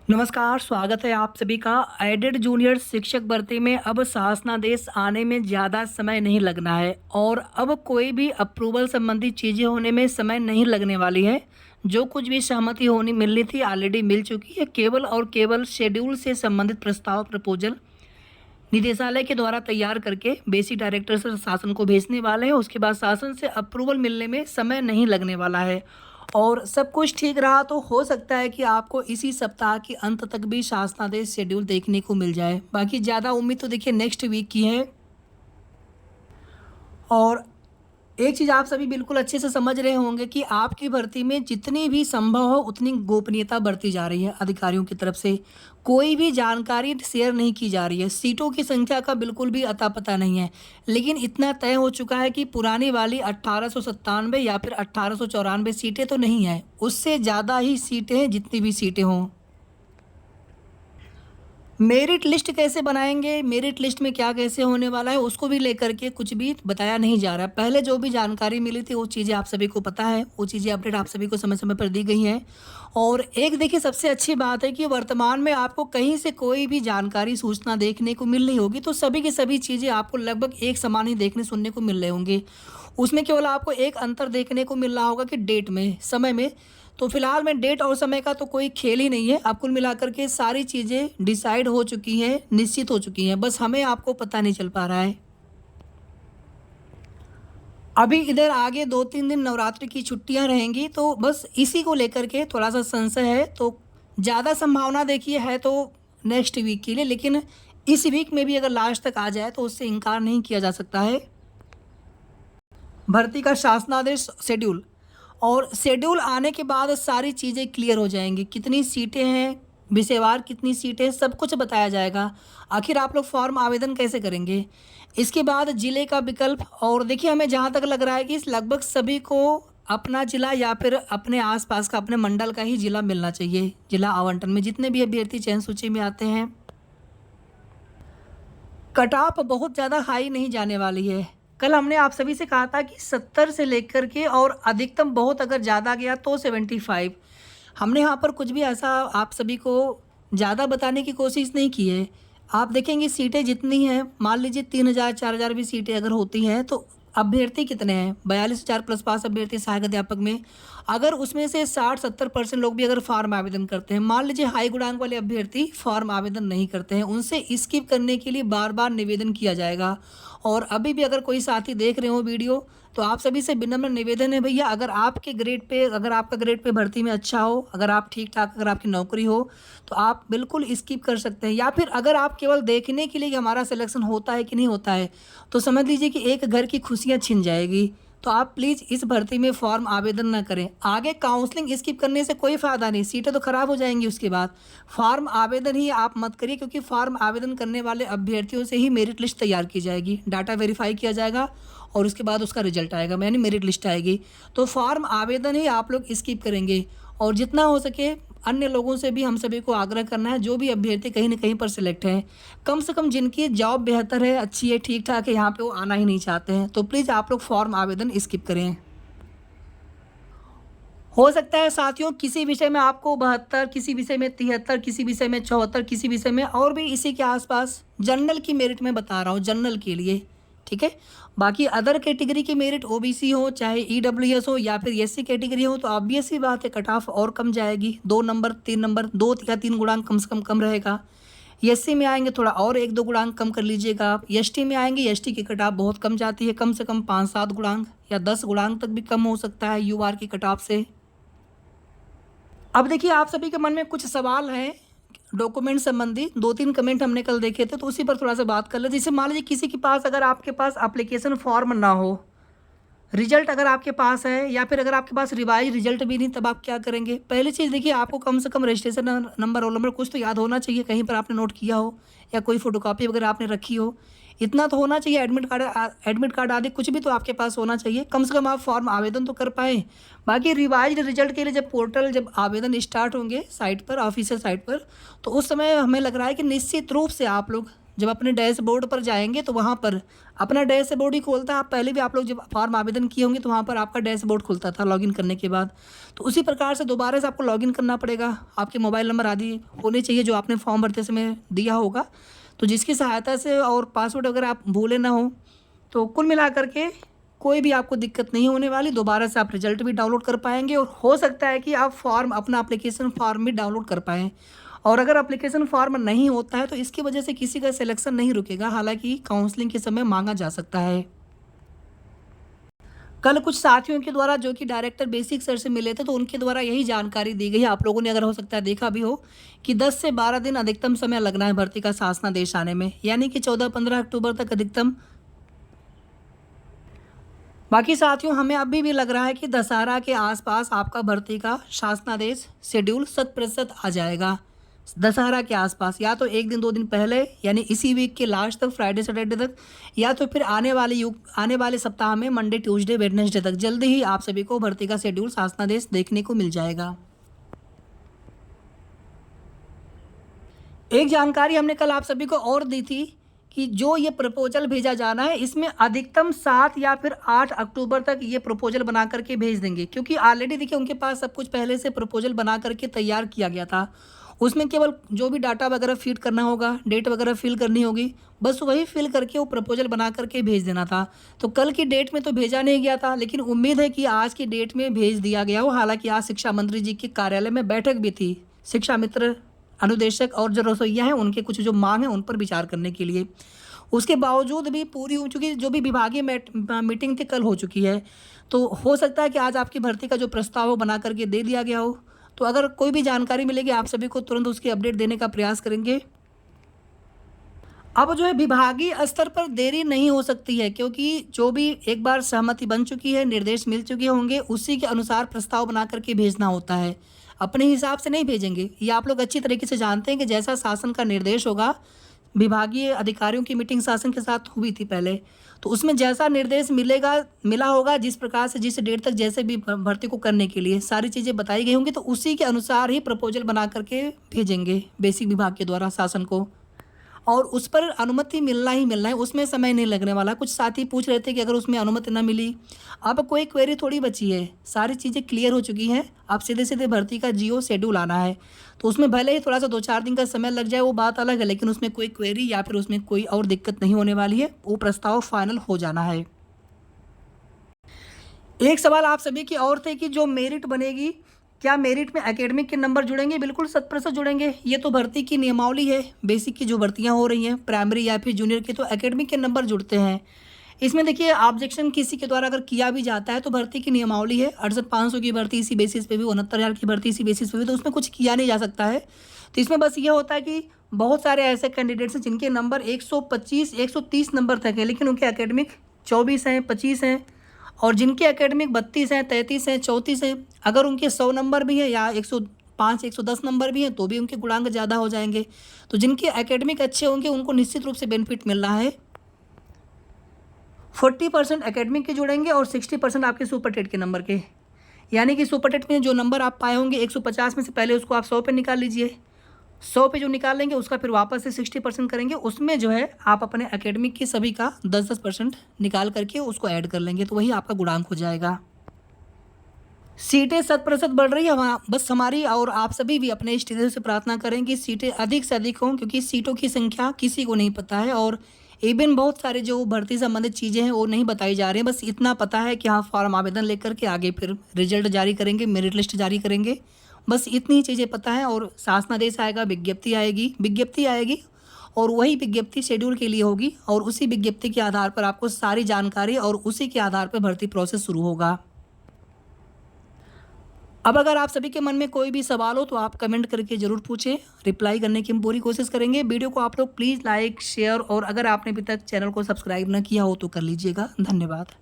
नमस्कार, स्वागत है आप सभी का। एडेड जूनियर शिक्षक भर्ती में अब शासनादेश आने में ज़्यादा समय नहीं लगना है और अब कोई भी अप्रूवल संबंधी चीज़ें होने में समय नहीं लगने वाली है। जो कुछ भी सहमति होनी मिलनी थी ऑलरेडी मिल चुकी है। केवल और केवल शेड्यूल से संबंधित प्रस्ताव प्रपोजल निदेशालय के द्वारा तैयार करके बेसिक डायरेक्टर से शासन को भेजने वाले हैं। उसके बाद शासन से अप्रूवल मिलने में समय नहीं लगने वाला है और सब कुछ ठीक रहा तो हो सकता है कि आपको इसी सप्ताह के अंत तक भी शासनादेश शेड्यूल देखने को मिल जाए। बाकी ज़्यादा उम्मीद तो देखिए नेक्स्ट वीक की है। और एक चीज़ आप सभी बिल्कुल अच्छे से समझ रहे होंगे कि आपकी भर्ती में जितनी भी संभव हो उतनी गोपनीयता बरती जा रही है। अधिकारियों की तरफ से कोई भी जानकारी शेयर नहीं की जा रही है। सीटों की संख्या का बिल्कुल भी अता पता नहीं है, लेकिन इतना तय हो चुका है कि पुरानी वाली 1897 या फिर 1894 सीटें तो नहीं है, उससे ज़्यादा ही सीटें हैं जितनी भी सीटें हों। मेरिट लिस्ट कैसे बनाएंगे, मेरिट लिस्ट में क्या कैसे होने वाला है, उसको भी लेकर के कुछ भी बताया नहीं जा रहा है। पहले जो भी जानकारी मिली थी वो चीज़ें आप सभी को पता है, वो चीज़ें अपडेट आप सभी को समय समय पर दी गई हैं। और एक देखिए सबसे अच्छी बात है कि वर्तमान में आपको कहीं से कोई भी जानकारी सूचना देखने को मिल रही होगी तो सभी की सभी चीज़ें आपको लगभग एक समान ही देखने सुनने को मिल रहे होंगे। उसमें केवल आपको एक अंतर देखने को मिल रहा होगा कि डेट में, समय में। तो फिलहाल में डेट और समय का तो कोई खेल ही नहीं है। अब कुल मिलाकर के सारी चीज़ें डिसाइड हो चुकी हैं, निश्चित हो चुकी हैं, बस हमें आपको पता नहीं चल पा रहा है। अभी इधर आगे 2-3 दिन नवरात्रि की छुट्टियां रहेंगी तो बस इसी को लेकर के थोड़ा-सा संशय है। तो ज़्यादा संभावना देखिए है तो नेक्स्ट वीक के लिए, लेकिन इस वीक में भी अगर लास्ट तक आ जाए तो उससे इनकार नहीं किया जा सकता है। भर्ती का शासनादेश शेड्यूल और शेड्यूल आने के बाद सारी चीज़ें क्लियर हो जाएंगी। कितनी सीटें हैं, विषयवार कितनी सीटें, सब कुछ बताया जाएगा। आखिर आप लोग फॉर्म आवेदन कैसे करेंगे, इसके बाद ज़िले का विकल्प। और देखिए हमें जहाँ तक लग रहा है कि लगभग सभी को अपना ज़िला या फिर अपने आसपास का अपने मंडल का ही ज़िला मिलना चाहिए। ज़िला आवंटन में जितने भी अभ्यर्थी चयन सूची में आते हैं, कट ऑफ बहुत ज़्यादा हाई नहीं जाने वाली है। कल हमने आप सभी से कहा था कि 70 से लेकर के और अधिकतम बहुत अगर ज़्यादा गया तो 75। हमने यहाँ पर कुछ भी ऐसा आप सभी को ज़्यादा बताने की कोशिश नहीं की है। आप देखेंगे सीटें जितनी हैं, मान लीजिए 3000 4000 भी सीटें अगर होती हैं तो अभ्यर्थी कितने हैं, 42,000 प्लस पास अभ्यर्थी सहायक अध्यापक में। अगर उसमें से 60-70% लोग भी अगर फॉर्म आवेदन करते हैं, मान लीजिए हाई गुणांक वाले अभ्यर्थी फॉर्म आवेदन नहीं करते हैं, उनसे स्किप करने के लिए बार बार निवेदन किया जाएगा। और अभी भी अगर कोई साथी देख रहे हो वीडियो तो आप सभी से विनम्र निवेदन है भैया, अगर आपके ग्रेड पे, अगर आपका ग्रेड पे भर्ती में अच्छा हो, अगर आप ठीक ठाक, अगर आपकी नौकरी हो तो आप बिल्कुल स्किप कर सकते हैं। या फिर अगर आप केवल देखने के लिए कि हमारा सिलेक्शन होता है कि नहीं होता है तो समझ लीजिए कि एक घर की खुशियाँ छिन जाएगी। तो आप प्लीज़ इस भर्ती में फॉर्म आवेदन ना करें। आगे काउंसलिंग स्किप करने से कोई फ़ायदा नहीं, सीटें तो ख़राब हो जाएंगी। उसके बाद फॉर्म आवेदन ही आप मत करिए, क्योंकि फॉर्म आवेदन करने वाले अभ्यर्थियों से ही मेरिट लिस्ट तैयार की जाएगी, डाटा वेरीफाई किया जाएगा और उसके बाद उसका रिजल्ट आएगा, यानी मेरिट लिस्ट आएगी। तो फॉर्म आवेदन ही आप लोग स्किप करेंगे। और जितना हो सके अन्य लोगों से भी हम सभी को आग्रह करना है, जो भी अभ्यर्थी कहीं ना कहीं पर सिलेक्ट हैं, कम से कम जिनकी जॉब बेहतर है, अच्छी है, ठीक ठाक है, यहाँ पे वो आना ही नहीं चाहते हैं, तो प्लीज़ आप लोग फॉर्म आवेदन स्किप करें। हो सकता है साथियों किसी विषय में आपको 72, किसी विषय में 73, किसी विषय में 74, किसी विषय में और भी इसी के आसपास। जनरल की मेरिट में बता रहा हूँ, जनरल के लिए, ठीक है। बाकी अदर कैटेगरी की मेरिट ओबीसी हो, चाहे ईडब्ल्यूएस हो या फिर एससी कैटेगरी हो, तो ऑब्वियस सी बात है कट ऑफ और कम जाएगी। 2 नंबर 3 नंबर, 2 या 3 गुणांक कम से कम रहेगा। एससी में आएंगे थोड़ा और 1-2 गुणांक कम कर लीजिएगा आप। एसटी में आएंगे, एसटी की कट ऑफ बहुत कम जाती है, कम से कम 5-7 गुणांक या 10 गुणांक तक भी कम हो सकता है यूआर की कट ऑफ से। अब देखिए आप सभी के मन में कुछ सवाल हैं डॉक्यूमेंट संबंधी, 2-3 कमेंट हमने कल देखे थे तो उसी पर थोड़ा सा बात कर ले। जैसे मान लीजिए किसी के पास, अगर आपके पास एप्लीकेशन फॉर्म ना हो, रिजल्ट अगर आपके पास है या फिर अगर आपके पास रिवाइज रिजल्ट भी नहीं, तब आप क्या करेंगे। पहली चीज़ देखिए, आपको कम से कम रजिस्ट्रेशन नंबर, रोल नंबर कुछ तो याद होना चाहिए, कहीं पर आपने नोट किया हो या कोई फोटोकॉपी वगैरह आपने रखी हो, इतना तो होना चाहिए। एडमिट कार्ड आदि कुछ भी तो आपके पास होना चाहिए, कम से कम आप फॉर्म आवेदन तो कर पाएँ। बाकी रिवाइज्ड रिजल्ट के लिए जब पोर्टल, जब आवेदन स्टार्ट होंगे साइट पर, ऑफिशियल साइट पर, तो उस समय हमें लग रहा है कि निश्चित रूप से आप लोग जब अपने डैशबोर्ड पर जाएंगे तो वहाँ पर अपना डैशबोर्ड ही खोलता है। आप पहले भी आप लोग जब फॉर्म आवेदन किए होंगे तो वहाँ पर आपका डैशबोर्ड खुलता था लॉगिन करने के बाद। तो उसी प्रकार से दोबारा से आपको लॉगिन करना पड़ेगा। आपके मोबाइल नंबर आदि होने चाहिए जो आपने फॉर्म भरते समय दिया होगा, तो जिसकी सहायता से, और पासवर्ड अगर आप भूले ना हो, तो कुल मिलाकर के कोई भी आपको दिक्कत नहीं होने वाली। दोबारा से आप रिजल्ट भी डाउनलोड कर पाएंगे और हो सकता है कि आप अपना एप्लीकेशन फॉर्म भी डाउनलोड कर पाएँ। और अगर एप्लीकेशन फॉर्म नहीं होता है तो इसकी वजह से किसी का सिलेक्शन नहीं रुकेगा, हालांकि काउंसलिंग के समय मांगा जा सकता है। कल कुछ साथियों के द्वारा जो कि डायरेक्टर बेसिक सर से मिले थे, तो उनके द्वारा यही जानकारी दी गई। आप लोगों ने अगर हो सकता है देखा भी हो कि 10 से 12 दिन अधिकतम समय लगना है भर्ती का शासनादेश आने में, यानी कि 14-15 अक्टूबर तक अधिकतम। बाकी साथियों, हमें अभी भी लग रहा है कि दशहरा के आसपास आपका भर्ती का शासनादेश शेड्यूल 100% आ जाएगा। दशहरा के आसपास, या तो 1 दिन 2 दिन पहले, यानी इसी वीक के लास्ट तक, फ्राइडे सैटरडे तक, या तो फिर आने वाले सप्ताह में मंडे ट्यूसडे वेडनेसडे तक जल्दी ही आप सभी को भर्ती का शेड्यूल शासनादेश देखने को मिल जाएगा। एक जानकारी हमने कल आप सभी को और दी थी कि जो ये प्रपोजल भेजा जाना है, इसमें अधिकतम 7 या फिर 8 अक्टूबर तक ये प्रपोजल बना करके भेज देंगे, क्योंकि ऑलरेडी देखिए उनके पास सब कुछ पहले से प्रपोजल बना करके तैयार किया गया था। उसमें केवल जो भी डाटा वगैरह फीड करना होगा, डेट वगैरह फिल करनी होगी, बस वही फिल करके वो प्रपोजल बना करके भेज देना था। तो कल की डेट में तो भेजा नहीं गया था, लेकिन उम्मीद है कि आज की डेट में भेज दिया गया हो। हालांकि आज शिक्षा मंत्री जी के कार्यालय में बैठक भी थी, शिक्षा मित्र, अनुदेशक और जो रसोइया हैं उनके कुछ जो मांग है उन पर विचार करने के लिए। उसके बावजूद भी पूरी हो चुकी, जो भी विभागीय मीटिंग थी कल हो चुकी है। तो हो सकता है कि आज आपकी भर्ती का जो प्रस्ताव हो बना करके दे दिया गया हो। तो अगर कोई भी जानकारी मिलेगी आप सभी को तुरंत उसकी अपडेट देने का प्रयास करेंगे। अब जो है विभागीय स्तर पर देरी नहीं हो सकती है, क्योंकि जो भी एक बार सहमति बन चुकी है, निर्देश मिल चुके होंगे, उसी के अनुसार प्रस्ताव बना करके भेजना होता है। अपने हिसाब से नहीं भेजेंगे। ये आप लोग अच्छी तरीके से जानते हैं कि जैसा शासन का निर्देश होगा, विभागीय अधिकारियों की मीटिंग शासन के साथ हुई थी पहले, तो उसमें जैसा निर्देश मिला होगा, जिस प्रकार से जिस डेट तक जैसे भी भर्ती को करने के लिए सारी चीज़ें बताई गई होंगी, तो उसी के अनुसार ही प्रपोजल बना करके भेजेंगे बेसिक विभाग के द्वारा शासन को। और उस पर अनुमति मिलना ही मिलना है, उसमें समय नहीं लगने वाला। कुछ साथी पूछ रहे थे कि अगर उसमें अनुमति ना मिली, अब कोई क्वेरी थोड़ी बची है, सारी चीज़ें क्लियर हो चुकी हैं। अब सीधे सीधे भर्ती का जियो शेड्यूल आना है, तो उसमें भले ही थोड़ा सा 2-4 दिन का समय लग जाए, वो बात अलग है, लेकिन उसमें कोई क्वेरी या फिर उसमें कोई और दिक्कत नहीं होने वाली है। वो प्रस्ताव फाइनल हो जाना है। एक सवाल आप सभी की और थे कि जो मेरिट बनेगी, क्या मेरिट में एकेडमिक के नंबर जुड़ेंगे? बिल्कुल 100% जुड़ेंगे। ये तो भर्ती की नियमावली है। बेसिक की जो भर्तियां हो रही हैं, प्राइमरी या फिर जूनियर की, तो एकेडमिक के नंबर जुड़ते हैं। इसमें देखिए ऑब्जेक्शन किसी के द्वारा अगर किया भी जाता है तो भर्ती की नियमावली है। 68,500 की भर्ती इसी बेसिस पे भी, 69,000 की भर्ती इसी बेसिस पे भी, तो उसमें कुछ किया नहीं जा सकता है। तो इसमें बस ये होता है कि बहुत सारे ऐसे कैंडिडेट्स हैं जिनके नंबर 125, 130 नंबर तक है, लेकिन उनके एकेडमिक 24 हैं, 25 हैं, और जिनके एकेडमिक 32 हैं, 33 हैं, 34 हैं। अगर उनके 100 नंबर भी हैं या 105, 110 नंबर भी हैं, तो भी उनके गुणांक ज़्यादा हो जाएंगे। तो जिनके एकेडमिक अच्छे होंगे उनको निश्चित रूप से बेनिफिट मिल रहा है। 40% एकेडमिक के जुड़ेंगे और 60% आपके सुपर टेट के नंबर के। यानी कि सुपर टेट में जो नंबर आप पाए होंगे 150 में से, पहले उसको आप 100 पे निकाल लीजिए। 100 पे जो निकाल लेंगे उसका फिर वापस से 60% करेंगे, उसमें जो है आप अपने एकेडमिक की सभी का 10-10% निकाल करके उसको ऐड कर लेंगे, तो वही आपका गुणांक हो जाएगा। सीटें 100% बढ़ रही है, बस हमारी और आप सभी भी अपने इष्ट देव से प्रार्थना करें कि सीटें अधिक से अधिक हों, क्योंकि सीटों की संख्या किसी को नहीं पता है। और इवन बहुत सारे जो भर्ती संबंधित चीज़ें हैं वो नहीं बताई जा रही हैं। बस इतना पता है कि हाँ, फॉर्म आवेदन लेकर के आगे फिर रिजल्ट जारी करेंगे, मेरिट लिस्ट जारी करेंगे, बस इतनी ही चीज़ें पता है। और शासनादेश आएगा, विज्ञप्ति आएगी और वही विज्ञप्ति शेड्यूल के लिए होगी, और उसी विज्ञप्ति के आधार पर आपको सारी जानकारी, और उसी के आधार पर भर्ती प्रोसेस शुरू होगा। अब अगर आप सभी के मन में कोई भी सवाल हो तो आप कमेंट करके ज़रूर पूछें, रिप्लाई करने की हम पूरी कोशिश करेंगे। वीडियो को आप लोग प्लीज़ लाइक, शेयर, और अगर आपने अभी तक चैनल को सब्सक्राइब न किया हो तो कर लीजिएगा। धन्यवाद।